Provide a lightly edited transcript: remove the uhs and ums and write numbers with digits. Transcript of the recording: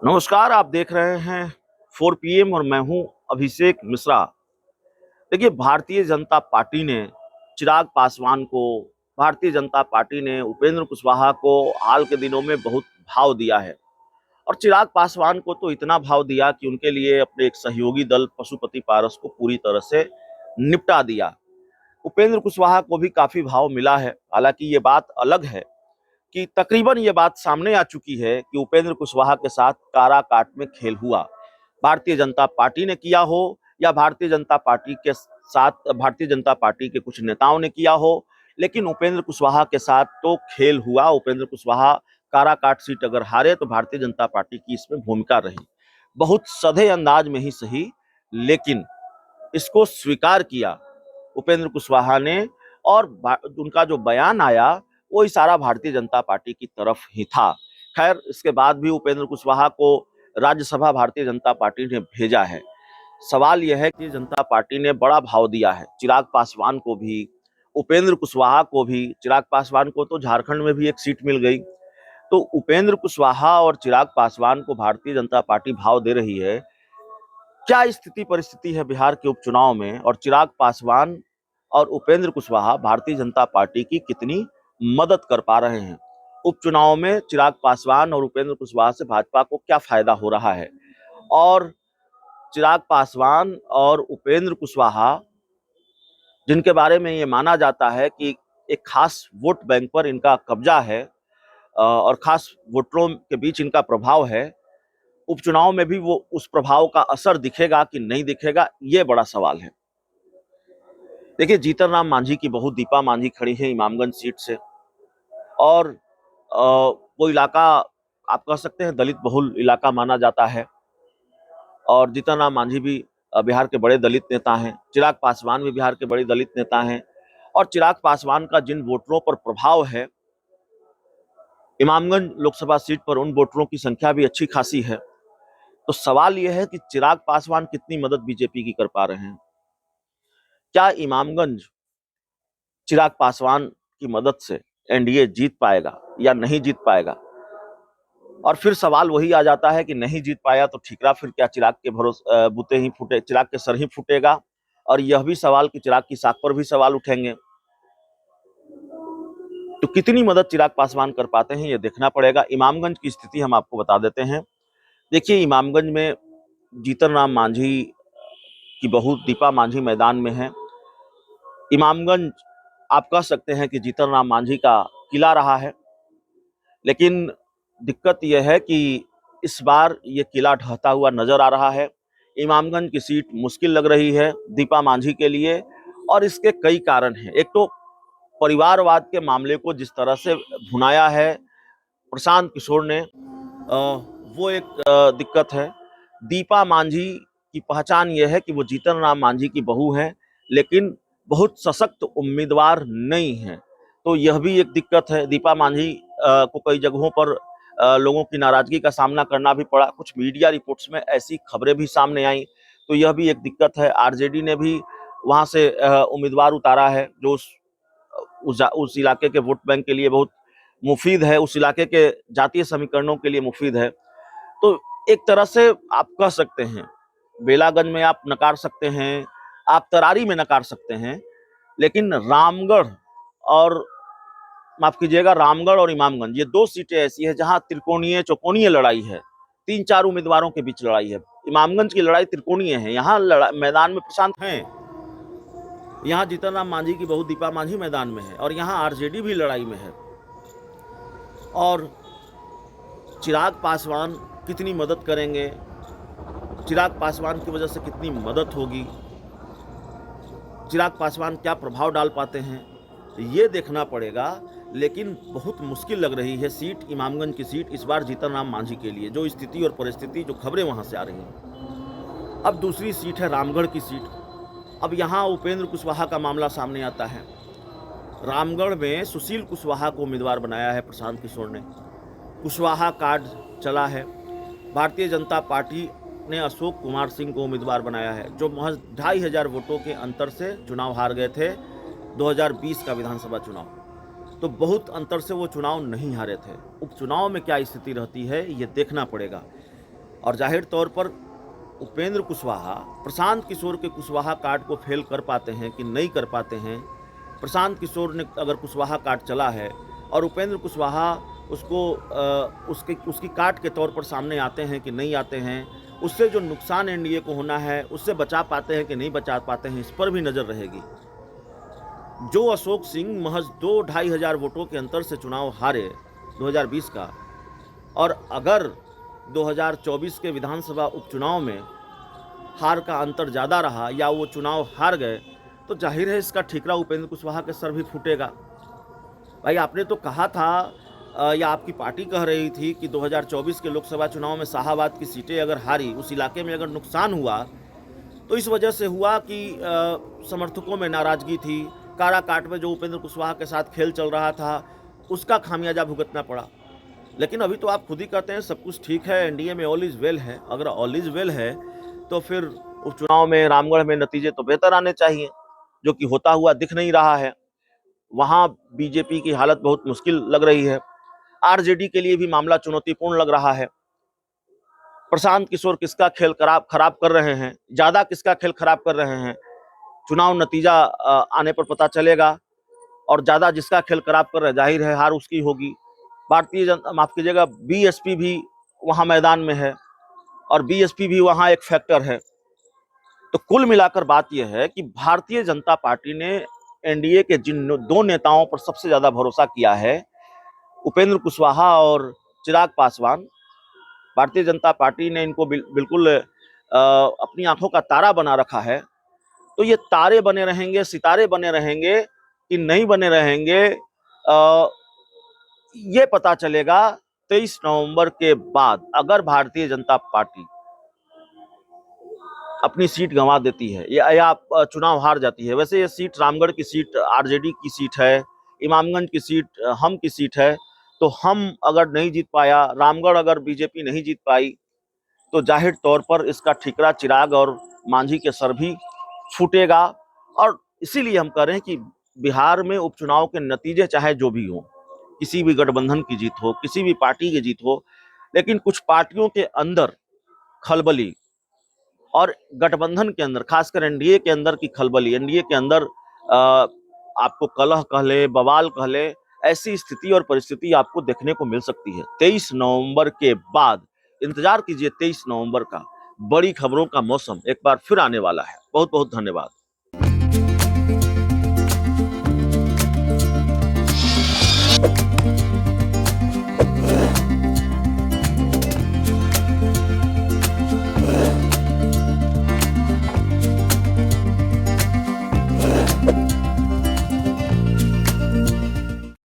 नमस्कार, आप देख रहे हैं 4 पीएम और मैं हूं अभिषेक मिश्रा। देखिए, भारतीय जनता पार्टी ने चिराग पासवान को, भारतीय जनता पार्टी ने उपेंद्र कुशवाहा को हाल के दिनों में बहुत भाव दिया है। और चिराग पासवान को तो इतना भाव दिया कि उनके लिए अपने एक सहयोगी दल पशुपति पारस को पूरी तरह से निपटा दिया। उपेंद्र कुशवाहा को भी काफी भाव मिला है। हालांकि ये बात अलग है कि तकरीबन ये बात सामने आ चुकी है कि उपेंद्र कुशवाहा के साथ कारा काट में खेल हुआ। भारतीय जनता पार्टी ने किया हो या भारतीय जनता पार्टी के साथ भारतीय जनता पार्टी के कुछ नेताओं ने किया हो, लेकिन उपेंद्र कुशवाहा के साथ तो खेल हुआ। उपेंद्र कुशवाहा कारा काट सीट अगर हारे तो भारतीय जनता पार्टी की इसमें भूमिका रही, बहुत सधे अंदाज में ही सही, लेकिन इसको स्वीकार किया उपेंद्र कुशवाहा ने। और उनका जो बयान आया वो इशारा भारतीय जनता पार्टी की तरफ ही था। खैर, इसके बाद भी उपेंद्र कुशवाहा को राज्यसभा भारतीय जनता पार्टी ने भेजा है। सवाल यह है कि जनता पार्टी ने बड़ा भाव दिया है चिराग पासवान को भी, उपेंद्र कुशवाहा को भी। चिराग पासवान को तो झारखंड में भी एक सीट मिल गई। तो उपेंद्र कुशवाहा और चिराग पासवान को भारतीय जनता पार्टी भाव दे रही है। क्या स्थिति परिस्थिति है बिहार के उपचुनाव में, और चिराग पासवान और उपेंद्र कुशवाहा भारतीय जनता पार्टी की कितनी मदद कर पा रहे हैं? उपचुनाव में चिराग पासवान और उपेंद्र कुशवाहा से भाजपा को क्या फायदा हो रहा है? और चिराग पासवान और उपेंद्र कुशवाहा, जिनके बारे में ये माना जाता है कि एक खास वोट बैंक पर इनका कब्जा है और खास वोटरों के बीच इनका प्रभाव है, उपचुनाव में भी वो उस प्रभाव का असर दिखेगा कि नहीं दिखेगा, ये बड़ा सवाल है। देखिए, जीतन राम मांझी की बहू दीपा मांझी खड़ी है इमामगंज सीट से, और वो इलाका आप कह सकते हैं दलित बहुल इलाका माना जाता है। और जीतन राम मांझी भी बिहार के बड़े दलित नेता हैं। चिराग पासवान भी बिहार के बड़े दलित नेता हैं। और चिराग पासवान का जिन वोटरों पर प्रभाव है, इमामगंज लोकसभा सीट पर उन वोटरों की संख्या भी अच्छी खासी है। तो सवाल यह है कि चिराग पासवान कितनी मदद बीजेपी की कर पा रहे हैं। क्या इमामगंज चिराग पासवान की मदद से एनडीए जीत पाएगा या नहीं जीत पाएगा? और फिर सवाल वही आ जाता है कि नहीं जीत पाया तो ठीक रहा, फिर क्या चिराग के भरोसे बूते ही फूटे, चिराग के सर ही फूटेगा? और यह भी सवाल कि चिराग की साख पर भी सवाल उठेंगे। तो कितनी मदद चिराग पासवान कर पाते हैं ये देखना पड़ेगा। इमामगंज की स्थिति हम आपको बता देते हैं। देखिए, इमामगंज में जीतन राम मांझी की बहू दीपा मांझी मैदान में है। इमामगंज आप कह सकते हैं कि जीतन राम मांझी का किला रहा है, लेकिन दिक्कत यह है कि इस बार ये किला ढहता हुआ नजर आ रहा है। इमामगंज की सीट मुश्किल लग रही है दीपा मांझी के लिए, और इसके कई कारण हैं। एक तो परिवारवाद के मामले को जिस तरह से भुनाया है प्रशांत किशोर ने, वो एक दिक्कत है। दीपा मांझी की पहचान यह है कि वो जीतन राम मांझी की बहू है, लेकिन बहुत सशक्त उम्मीदवार नहीं है। तो यह भी एक दिक्कत है। दीपा मांझी को कई जगहों पर लोगों की नाराजगी का सामना करना भी पड़ा। कुछ मीडिया रिपोर्ट्स में ऐसी खबरें भी सामने आई, तो यह भी एक दिक्कत है। आरजेडी ने भी वहां से उम्मीदवार उतारा है जो उस इलाके के वोट बैंक के लिए बहुत मुफीद है, उस इलाके के जातीय समीकरणों के लिए मुफीद है। तो एक तरह से आप कह सकते हैं बेलागंज में आप नकार सकते हैं, आप तरारी में नकार सकते हैं, लेकिन रामगढ़ और माफ कीजिएगा रामगढ़ और इमामगंज, ये दो सीटें ऐसी है जहां त्रिकोणीय चौकोनीय लड़ाई है। 3-4 उम्मीदवारों के बीच लड़ाई है। इमामगंज की लड़ाई त्रिकोणीय है। यहाँ मैदान में प्रशांत हैं, यहाँ जीतन राम मांझी की बहू दीपा मांझी मैदान में है, और यहाँ आरजेडी भी लड़ाई में है। और चिराग पासवान कितनी मदद करेंगे, चिराग पासवान की वजह से कितनी मदद होगी, चिराग पासवान क्या प्रभाव डाल पाते हैं, ये देखना पड़ेगा। लेकिन बहुत मुश्किल लग रही है सीट, इमामगंज की सीट इस बार जीतन राम मांझी के लिए, जो स्थिति और परिस्थिति, जो खबरें वहां से आ रही हैं। अब दूसरी सीट है रामगढ़ की सीट। अब यहाँ उपेंद्र कुशवाहा का मामला सामने आता है। रामगढ़ में सुशील कुशवाहा को उम्मीदवार बनाया है प्रशांत किशोर ने। कुशवाहा कार्ड चला है। भारतीय जनता पार्टी ने अशोक कुमार सिंह को उम्मीदवार बनाया है, जो महज 2500 वोटों के अंतर से चुनाव हार गए थे 2020 का विधानसभा चुनाव। तो बहुत अंतर से वो चुनाव नहीं हारे थे। उपचुनाव में क्या स्थिति रहती है ये देखना पड़ेगा। और जाहिर तौर पर उपेंद्र कुशवाहा प्रशांत किशोर के कुशवाहा कार्ड को फेल कर पाते हैं कि नहीं कर पाते हैं। प्रशांत किशोर ने अगर कुशवाहा कार्ड चला है और उपेंद्र कुशवाहा उसको उसकी कार्ड के तौर पर सामने आते हैं कि नहीं आते हैं, उससे जो नुकसान एनडीए को होना है उससे बचा पाते हैं कि नहीं बचा पाते हैं, इस पर भी नज़र रहेगी। जो अशोक सिंह महज 2-2.5 हज़ार वोटों के अंतर से चुनाव हारे 2020 का, और अगर 2024 के विधानसभा उपचुनाव में हार का अंतर ज़्यादा रहा या वो चुनाव हार गए, तो जाहिर है इसका ठीकरा उपेंद्र कुशवाहा के सर भी फूटेगा। भाई आपने तो कहा था या आपकी पार्टी कह रही थी कि 2024 के लोकसभा चुनाव में शाहाबाद की सीटें अगर हारी, उस इलाके में अगर नुकसान हुआ तो इस वजह से हुआ कि समर्थकों में नाराज़गी थी, काराकाट में जो उपेंद्र कुशवाहा के साथ खेल चल रहा था उसका खामियाजा भुगतना पड़ा। लेकिन अभी तो आप खुद ही कहते हैं सब कुछ ठीक है, एनडीए में ऑल इज़ वेल है। अगर ऑल इज़ वेल है तो फिर उपचुनाव में रामगढ़ में नतीजे तो बेहतर आने चाहिए, जो कि होता हुआ दिख नहीं रहा है। वहाँ बीजेपी की हालत बहुत मुश्किल लग रही है। आरजेडी के लिए भी मामला चुनौतीपूर्ण लग रहा है। प्रशांत किशोर किसका खेल खराब कर रहे हैं, ज़्यादा किसका खेल खराब कर रहे हैं, चुनाव नतीजा आने पर पता चलेगा। और ज़्यादा जिसका खेल खराब कर रहे हैं, जाहिर है हार उसकी होगी। भारतीय जनता, माफ कीजिएगा, बीएसपी भी वहाँ मैदान में है और बीएसपी भी वहाँ एक फैक्टर है। तो कुल मिलाकर बात यह है कि भारतीय जनता पार्टी ने एनडीए के जिन दो नेताओं पर सबसे ज़्यादा भरोसा किया है, उपेंद्र कुशवाहा और चिराग पासवान, भारतीय जनता पार्टी ने इनको बिल्कुल अपनी आंखों का तारा बना रखा है। तो ये तारे बने रहेंगे, सितारे बने रहेंगे कि नहीं बने रहेंगे, ये पता चलेगा 23 नवंबर के बाद। अगर भारतीय जनता पार्टी अपनी सीट गंवा देती है या चुनाव हार जाती है, वैसे ये सीट रामगढ़ की सीट आरजेडी की सीट है, इमामगंज की सीट हम की सीट है, तो हम अगर नहीं जीत पाया, रामगढ़ अगर बीजेपी नहीं जीत पाई, तो जाहिर तौर पर इसका ठीकरा चिराग और मांझी के सर भी फूटेगा। और इसीलिए हम कह रहे हैं कि बिहार में उपचुनाव के नतीजे चाहे जो भी हो, किसी भी गठबंधन की जीत हो, किसी भी पार्टी की जीत हो, लेकिन कुछ पार्टियों के अंदर खलबली और गठबंधन के अंदर, खासकर एनडीए के अंदर की खलबली, एनडीए के अंदर आपको कलह कह ले, बवाल कह ले, ऐसी स्थिति और परिस्थिति आपको देखने को मिल सकती है 23 नवंबर के बाद। इंतजार कीजिए 23 नवंबर का, बड़ी खबरों का मौसम एक बार फिर आने वाला है। बहुत बहुत धन्यवाद।